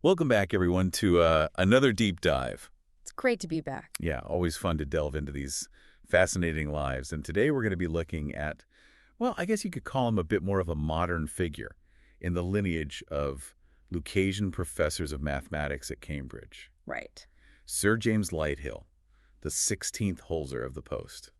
Welcome back, everyone, to another deep dive. It's great to be back. Yeah, always fun to delve into these fascinating lives. And today we're going to be looking at, well, I guess you could call him a bit more of a modern figure in the lineage of Lucasian professors of mathematics at Cambridge. Right. Sir James Lighthill, the 16th Holzer of the Post.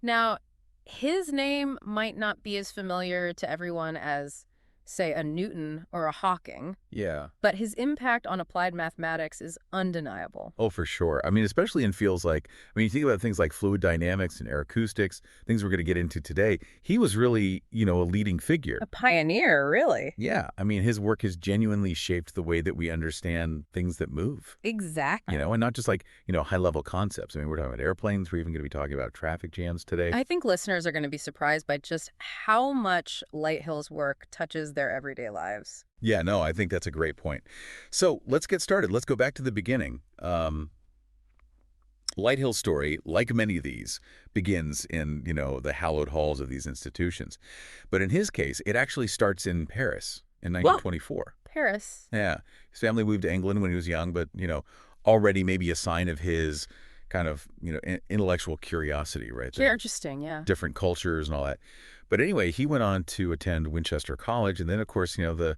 Now, his name might not be as familiar to everyone as, say, a Newton or a Hawking. Yeah. But his impact on applied mathematics is undeniable. Oh, for sure. I mean, especially in fields like, you think about things like fluid dynamics and aeroacoustics, things we're going to get into today. He was really, a leading figure. A pioneer, really. Yeah. I mean, his work has genuinely shaped the way that we understand things that move. Exactly. And not just like, high-level concepts. I mean, we're talking about airplanes. We're even going to be talking about traffic jams today. I think listeners are going to be surprised by just how much Lighthill's work touches their everyday lives. Yeah, no, I think that's a great point. So let's get started. Let's go back to the beginning. Lighthill's story, like many of these, begins in, the hallowed halls of these institutions. But in his case, it actually starts in Paris in 1924. Whoa, Paris. Yeah. His family moved to England when he was young, but, already maybe a sign of his kind of, intellectual curiosity, right? Very interesting, yeah. Different cultures and all that. But anyway, he went on to attend Winchester College, and then, of course, the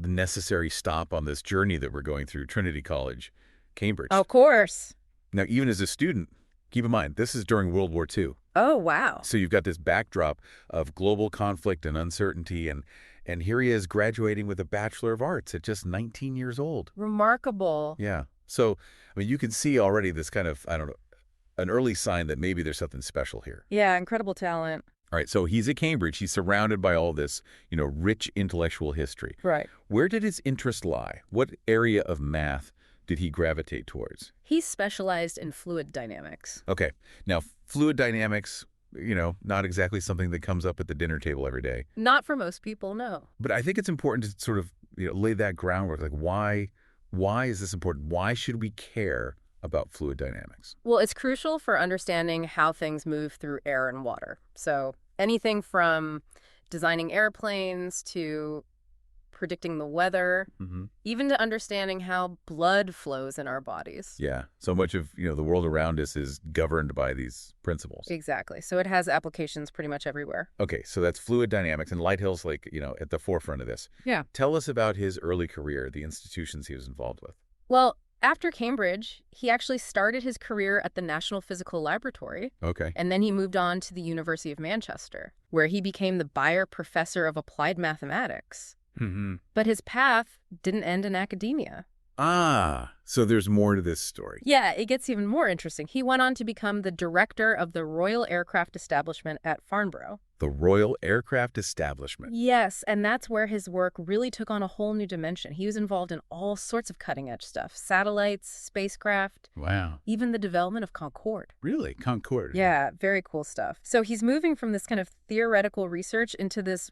necessary stop on this journey that we're going through, Trinity College, Cambridge. Of course. Now, even as a student, keep in mind, this is during World War II. Oh, wow. So you've got this backdrop of global conflict and uncertainty, and here he is graduating with a Bachelor of Arts at just 19 years old. Remarkable. Yeah. So, you can see already this kind of, an early sign that maybe there's something special here. Yeah, incredible talent. All right, so he's at Cambridge. He's surrounded by all this, rich intellectual history. Right. Where did his interest lie? What area of math did he gravitate towards? He specialized in fluid dynamics. Okay. Now, fluid dynamics, not exactly something that comes up at the dinner table every day. Not for most people, no. But I think it's important to sort of, lay that groundwork. Like, why is this important? Why should we care about fluid dynamics? Well, it's crucial for understanding how things move through air and water. So anything from designing airplanes to predicting the weather, even to understanding how blood flows in our bodies. Yeah. So much of, the world around us is governed by these principles. Exactly. So it has applications pretty much everywhere. Okay. So that's fluid dynamics, and Lighthill's like, at the forefront of this. Yeah. Tell us about his early career, the institutions he was involved with. Well, after Cambridge, he actually started his career at the National Physical Laboratory. Okay. And then he moved on to the University of Manchester, where he became the Bayer Professor of Applied Mathematics. But his path didn't end in academia. Ah, so there's more to this story. Yeah, it gets even more interesting. He went on to become the director of the Royal Aircraft Establishment at Farnborough. The Royal Aircraft Establishment. Yes, and that's where his work really took on a whole new dimension. He was involved in all sorts of cutting-edge stuff. Satellites, spacecraft. Wow. Even the development of Concorde. Really? Concorde? Yeah, very cool stuff. So he's moving from this kind of theoretical research into this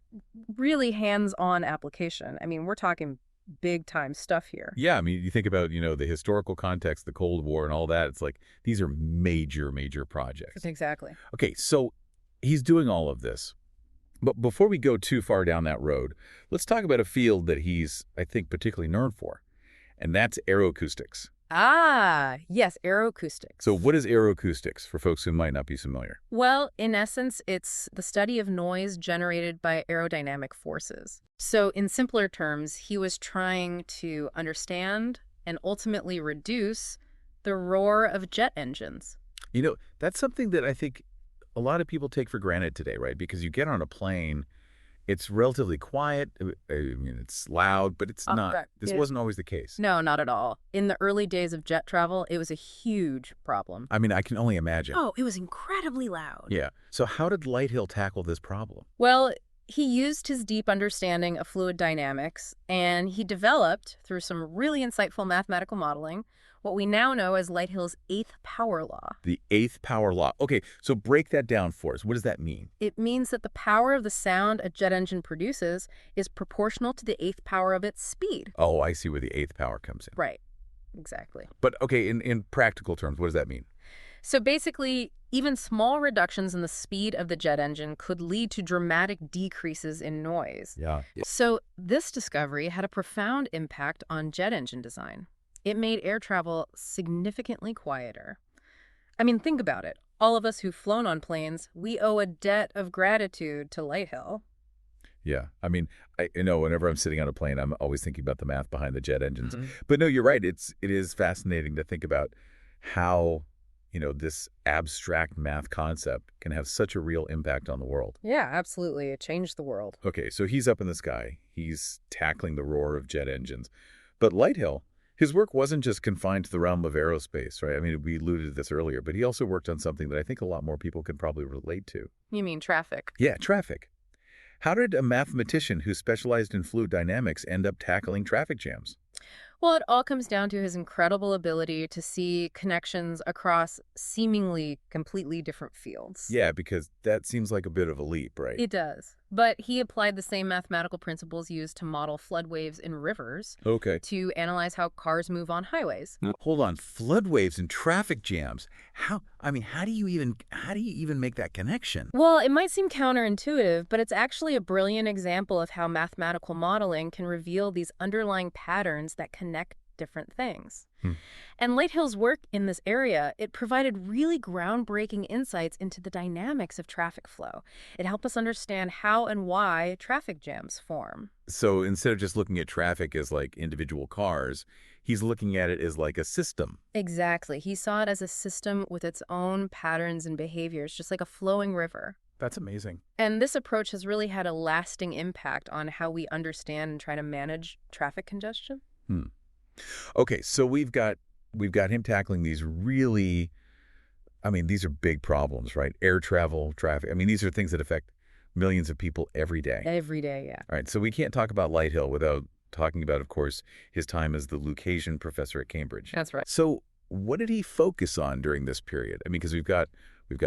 really hands-on application. I mean, we're talking big-time stuff here. Yeah, you think about, the historical context, the Cold War and all that. It's like, these are major, major projects. Exactly. Okay, so he's doing all of this. But before we go too far down that road, let's talk about a field that he's, I think, particularly known for, and that's aeroacoustics. Ah, yes, aeroacoustics. So what is aeroacoustics for folks who might not be familiar? Well, in essence, it's the study of noise generated by aerodynamic forces. So in simpler terms, he was trying to understand and ultimately reduce the roar of jet engines. That's something that I think a lot of people take for granted today, right? Because you get on a plane, it's relatively quiet. It's loud, but it's not. Right. This wasn't always the case. No, not at all. In the early days of jet travel, it was a huge problem. I can only imagine. Oh, it was incredibly loud. Yeah. So how did Lighthill tackle this problem? Well, he used his deep understanding of fluid dynamics, and he developed, through some really insightful mathematical modeling, what we now know as Lighthill's eighth power law. The eighth power law. Okay, so break that down for us. What does that mean? It means that the power of the sound a jet engine produces is proportional to the eighth power of its speed. Oh, I see where the eighth power comes in. Right, exactly. But, okay, in practical terms, what does that mean? So basically, even small reductions in the speed of the jet engine could lead to dramatic decreases in noise. Yeah. So this discovery had a profound impact on jet engine design. It made air travel significantly quieter. I mean, think about it. All of us who've flown on planes, we owe a debt of gratitude to Lighthill. Yeah. I mean, whenever I'm sitting on a plane, I'm always thinking about the math behind the jet engines. But no, you're right. It is fascinating to think about how, this abstract math concept can have such a real impact on the world. Yeah, absolutely. It changed the world. Okay, so he's up in the sky. He's tackling the roar of jet engines. But Lighthill, his work wasn't just confined to the realm of aerospace, right? I mean, we alluded to this earlier, but he also worked on something that I think a lot more people can probably relate to. You mean traffic? Yeah, traffic. How did a mathematician who specialized in fluid dynamics end up tackling traffic jams? Well, it all comes down to his incredible ability to see connections across seemingly completely different fields. Yeah, because that seems like a bit of a leap, right? It does. But he applied the same mathematical principles used to model flood waves in rivers Okay. to analyze how cars move on highways. Hold on, flood waves and traffic jams. How do you even make that connection? Well, it might seem counterintuitive, but it's actually a brilliant example of how mathematical modeling can reveal these underlying patterns that connect different things. And Lighthill's work in this area, it provided really groundbreaking insights into the dynamics of traffic flow. It helped us understand how and why traffic jams form. So instead of just looking at traffic as like individual cars, he's looking at it as like a system. Exactly. He saw it as a system with its own patterns and behaviors, just like a flowing river. That's amazing. And this approach has really had a lasting impact on how we understand and try to manage traffic congestion. Okay, so we've got him tackling these really, these are big problems, right? Air travel, traffic. I mean, these are things that affect millions of people every day. Every day, yeah. All right, so we can't talk about Lighthill without talking about, of course, his time as the Lucasian professor at Cambridge. That's right. So what did he focus on during this period? I mean, because we've got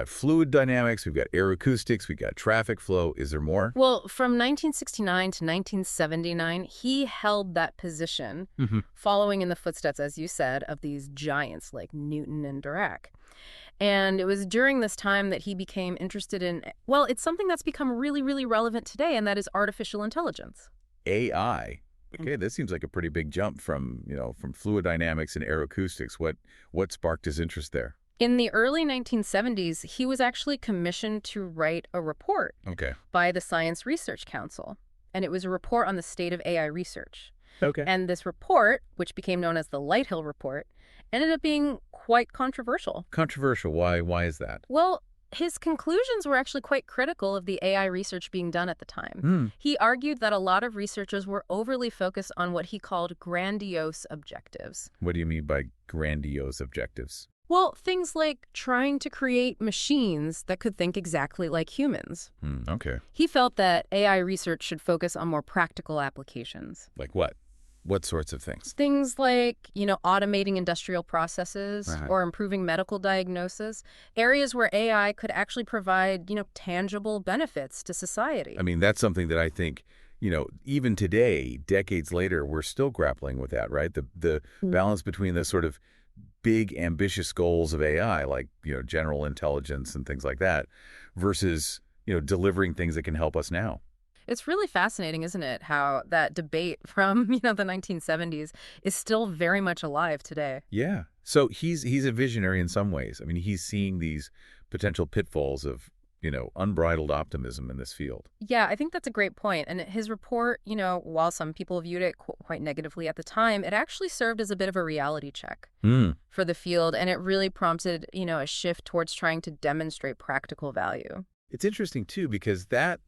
fluid dynamics, we've got aeroacoustics, we've got traffic flow. Is there more? Well, from 1969 to 1979, he held that position, following in the footsteps, as you said, of these giants like Newton and Dirac. And it was during this time that he became interested in, well, it's something that's become really, really relevant today, and that is artificial intelligence. AI. Okay, this seems like a pretty big jump from fluid dynamics and aeroacoustics. What sparked his interest there? In the early 1970s, he was actually commissioned to write a report by the Science Research Council. And it was a report on the state of AI research. Okay. And this report, which became known as the Lighthill Report, ended up being quite controversial. Controversial? Why is that? Well, his conclusions were actually quite critical of the AI research being done at the time. He argued that a lot of researchers were overly focused on what he called grandiose objectives. What do you mean by grandiose objectives? Well, things like trying to create machines that could think exactly like humans. Okay. He felt that AI research should focus on more practical applications. Like what? What sorts of things? Things like, automating industrial processes or improving medical diagnosis, areas where AI could actually provide, tangible benefits to society. I mean, that's something that I think, even today, decades later, we're still grappling with that, right? The balance between the sort of big, ambitious goals of AI, like, general intelligence and things like that, versus, delivering things that can help us now. It's really fascinating, isn't it, how that debate from, the 1970s is still very much alive today. Yeah. So he's a visionary in some ways. I mean, he's seeing these potential pitfalls of, unbridled optimism in this field. Yeah, I think that's a great point. And his report, while some people viewed it quite negatively at the time, it actually served as a bit of a reality check for the field. And it really prompted, a shift towards trying to demonstrate practical value. It's interesting, too, because that,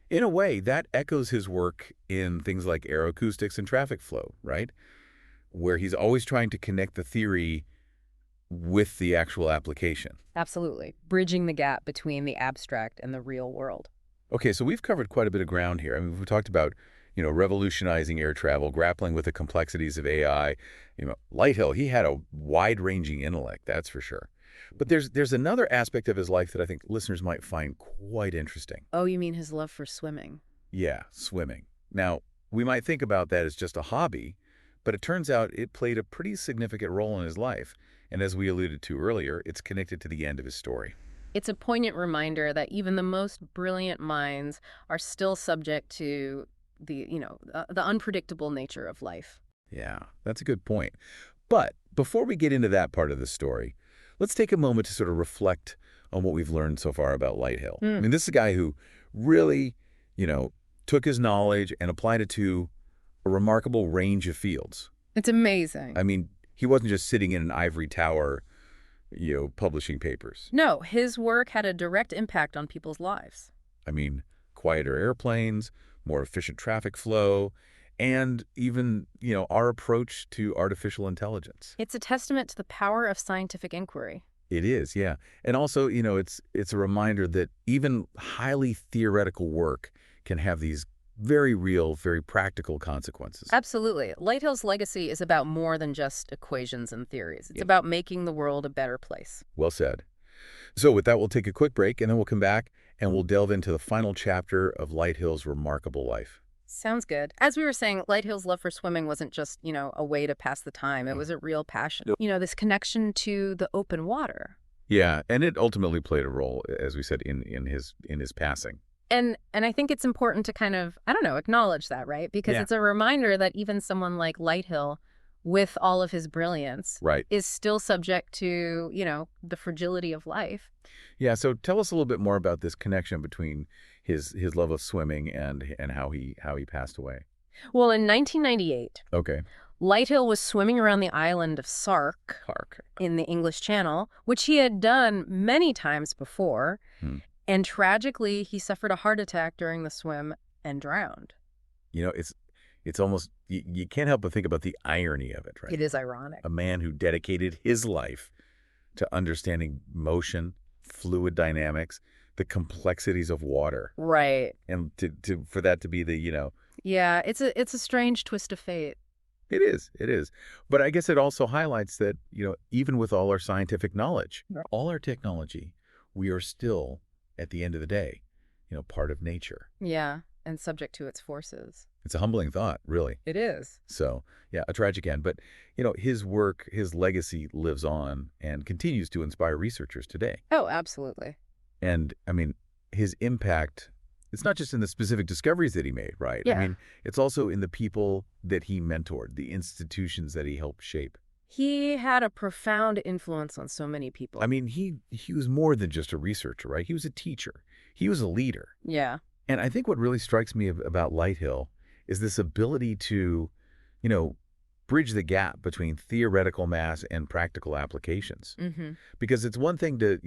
in a way, that echoes his work in things like aeroacoustics and traffic flow, right? Where he's always trying to connect the theory with the actual application. Absolutely. Bridging the gap between the abstract and the real world. Okay, so we've covered quite a bit of ground here. I mean, we've talked about, revolutionizing air travel, grappling with the complexities of AI. Lighthill, he had a wide-ranging intellect, that's for sure. But there's another aspect of his life that I think listeners might find quite interesting. Oh, you mean his love for swimming? Yeah, swimming. Now, we might think about that as just a hobby, But it turns out it played a pretty significant role in his life. And as we alluded to earlier, it's connected to the end of his story. It's a poignant reminder that even the most brilliant minds are still subject to the unpredictable nature of life. Yeah, that's a good point. But before we get into that part of the story, let's take a moment to sort of reflect on what we've learned so far about Lighthill. I mean, this is a guy who really, you know, took his knowledge and applied it to a remarkable range of fields. It's amazing. I mean, he wasn't just sitting in an ivory tower, publishing papers. No, his work had a direct impact on people's lives. I mean, quieter airplanes, more efficient traffic flow, and even, our approach to artificial intelligence. It's a testament to the power of scientific inquiry. It is, yeah. And also, it's a reminder that even highly theoretical work can have these very real, very practical consequences. Absolutely. Lighthill's legacy is about more than just equations and theories. It's Yeah. about making the world a better place. Well said. So with that, we'll take a quick break, and then we'll come back, and we'll delve into the final chapter of Lighthill's remarkable life. Sounds good. As we were saying, Lighthill's love for swimming wasn't just, a way to pass the time. It was a real passion. Yep. This connection to the open water. Yeah, and it ultimately played a role, as we said, in his passing. And I think it's important to kind of, acknowledge that, right? Because Yeah. it's a reminder that even someone like Lighthill, with all of his brilliance, Right. is still subject to, the fragility of life. Yeah, so tell us a little bit more about this connection between his love of swimming and how he passed away. Well, in 1998, Okay. Lighthill was swimming around the island of Sark Hark. in the English Channel, which he had done many times before. Hmm. And tragically, he suffered a heart attack during the swim and drowned. It's almost, you can't help but think about the irony of it, right? It is ironic. A man who dedicated his life to understanding motion, fluid dynamics, the complexities of water. Right. And for that to be the, Yeah, it's a strange twist of fate. It is. But I guess it also highlights that, even with all our scientific knowledge, all our technology, we are still, at the end of the day, part of nature. Yeah, and subject to its forces. It's a humbling thought, really. It is. So, yeah, a tragic end. But, his work, his legacy lives on and continues to inspire researchers today. Oh, absolutely. And, I mean, his impact, it's not just in the specific discoveries that he made, right? Yeah. I mean, it's also in the people that he mentored, the institutions that he helped shape. He had a profound influence on so many people. I mean, he was more than just a researcher, right? He was a teacher. He was a leader. Yeah. And I think what really strikes me about Lighthill is this ability to, bridge the gap between theoretical math and practical applications. Mm-hmm. Because it's one thing to,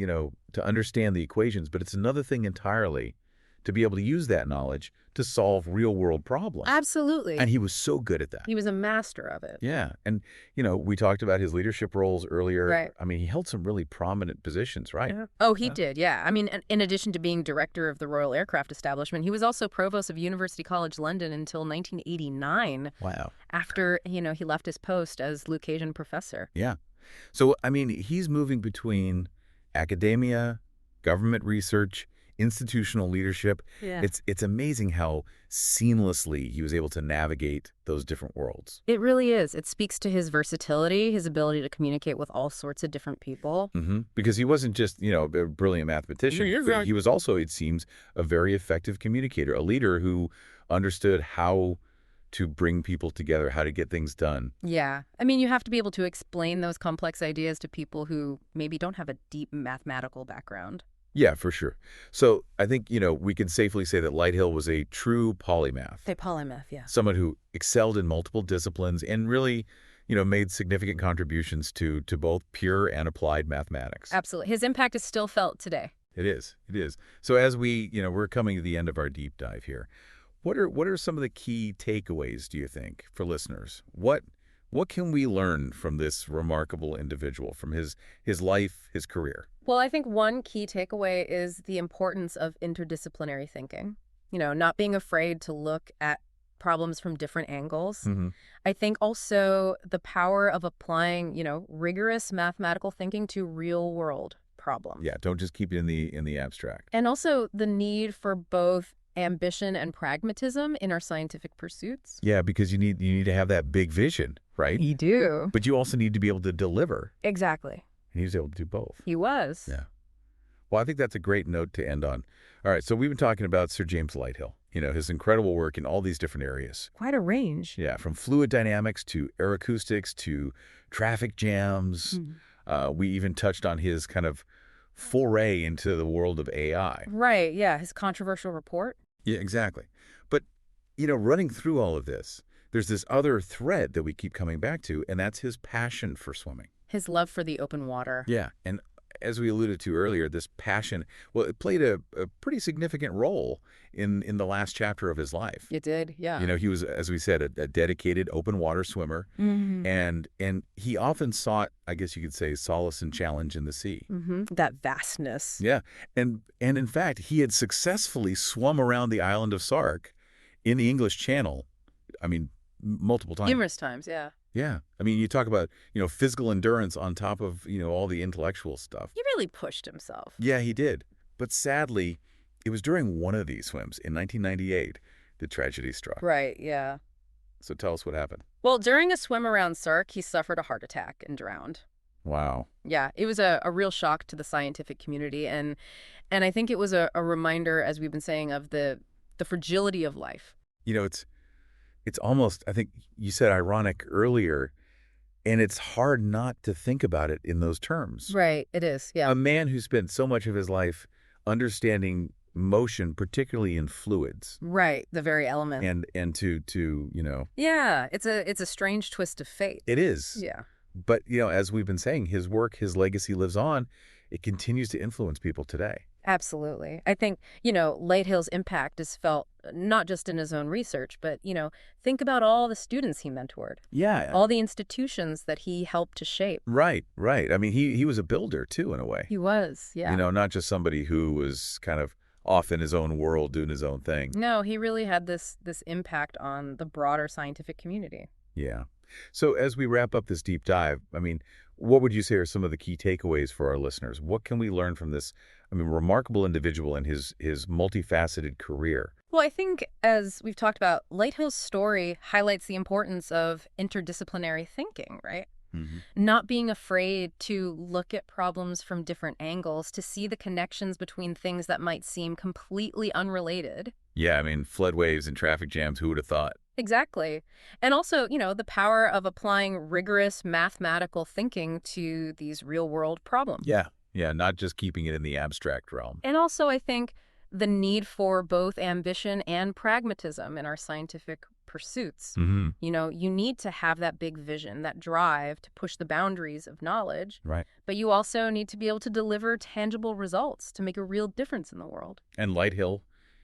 to understand the equations, but it's another thing entirely to be able to use that knowledge to solve real-world problems. Absolutely. And he was so good at that. He was a master of it. Yeah. And, we talked about his leadership roles earlier. Right. I mean, he held some really prominent positions, right? Yeah. Oh, he did, yeah. I mean, in addition to being director of the Royal Aircraft Establishment, he was also provost of University College London until 1989. Wow. After, he left his post as Lucasian professor. Yeah. So, I mean, he's moving between academia, government research, institutional leadership. Yeah. It's amazing how seamlessly he was able to navigate those different worlds. It really is. It speaks to his versatility, his ability to communicate with all sorts of different people. Mm-hmm. Because he wasn't just, a brilliant mathematician. You're but right. He was also, it seems, a very effective communicator, a leader who understood how to bring people together, how to get things done. Yeah. I mean, you have to be able to explain those complex ideas to people who maybe don't have a deep mathematical background. Yeah, for sure. So I think, we can safely say that Lighthill was a true polymath. A polymath, yeah. Someone who excelled in multiple disciplines and really, made significant contributions to both pure and applied mathematics. Absolutely. His impact is still felt today. It is. So as we're coming to the end of our deep dive here, what are some of the key takeaways, do you think, for listeners? What can we learn from this remarkable individual, from his life, his career? Well, I think one key takeaway is the importance of interdisciplinary thinking. Not being afraid to look at problems from different angles. Mm-hmm. I think also the power of applying, rigorous mathematical thinking to real world problems. Yeah, don't just keep it in the abstract. And also the need for both ambition and pragmatism in our scientific pursuits. Yeah, because you need to have that big vision, right? You do. But you also need to be able to deliver. Exactly. And he was able to do both. He was. Yeah. Well, I think that's a great note to end on. All right, so we've been talking about Sir James Lighthill, his incredible work in all these different areas. Quite a range. Yeah, from fluid dynamics to aeroacoustics to traffic jams. We even touched on his kind of foray into the world of AI. Right, yeah, his controversial report. Yeah, exactly. But, running through all of this, there's this other thread that we keep coming back to, and that's his passion for swimming. His love for the open water. Yeah, and as we alluded to earlier, this passion, well, it played a pretty significant role in the last chapter of his life. It did, yeah. He was, as we said, a dedicated open water swimmer, and he often sought, I guess you could say, solace and challenge in the sea. That vastness. Yeah, and in fact, he had successfully swum around the island of Sark in the English Channel, I mean, multiple times. Numerous times, yeah. Yeah. I mean, you talk about, physical endurance on top of, all the intellectual stuff. He really pushed himself. Yeah, he did. But sadly, it was during one of these swims in 1998 that tragedy struck. Right, yeah. So tell us what happened. Well, during a swim around Sark, he suffered a heart attack and drowned. Wow. Yeah, it was a real shock to the scientific community. And I think it was a reminder, as we've been saying, of the fragility of life. It's almost, I think you said ironic earlier, and it's hard not to think about it in those terms. Right, it is, yeah. A man who spent so much of his life understanding motion, particularly in fluids. Right, the very element. And to. Yeah, it's a strange twist of fate. It is. Yeah. But, as we've been saying, his work, his legacy lives on. It continues to influence people today. Absolutely. I think, Lighthill's impact is felt not just in his own research, but, think about all the students he mentored. Yeah. All the institutions that he helped to shape. Right. I mean, he was a builder, too, in a way. He was, yeah. Not just somebody who was kind of off in his own world doing his own thing. No, he really had this impact on the broader scientific community. Yeah. So as we wrap up this deep dive, I mean, what would you say are some of the key takeaways for our listeners? What can we learn from this, remarkable individual and his multifaceted career? Well, I think, as we've talked about, Lighthill's story highlights the importance of interdisciplinary thinking, right? Not being afraid to look at problems from different angles, to see the connections between things that might seem completely unrelated. Yeah, floodwaves and traffic jams, who would have thought? Exactly. And also, the power of applying rigorous mathematical thinking to these real-world problems. Yeah, not just keeping it in the abstract realm. And also, I think, the need for both ambition and pragmatism in our scientific pursuits. You need to have that big vision, that drive to push the boundaries of knowledge. Right. But you also need to be able to deliver tangible results to make a real difference in the world. And Lighthill,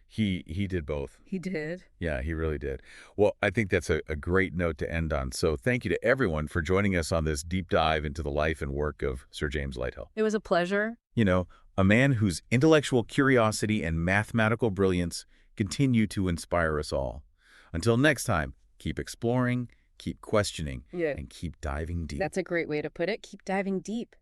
he did both. He did. Yeah, he really did. Well, I think that's a great note to end on. So thank you to everyone for joining us on this deep dive into the life and work of Sir James Lighthill. It was a pleasure. A man whose intellectual curiosity and mathematical brilliance continue to inspire us all. Until next time, keep exploring, keep questioning, and keep diving deep. That's a great way to put it. Keep diving deep.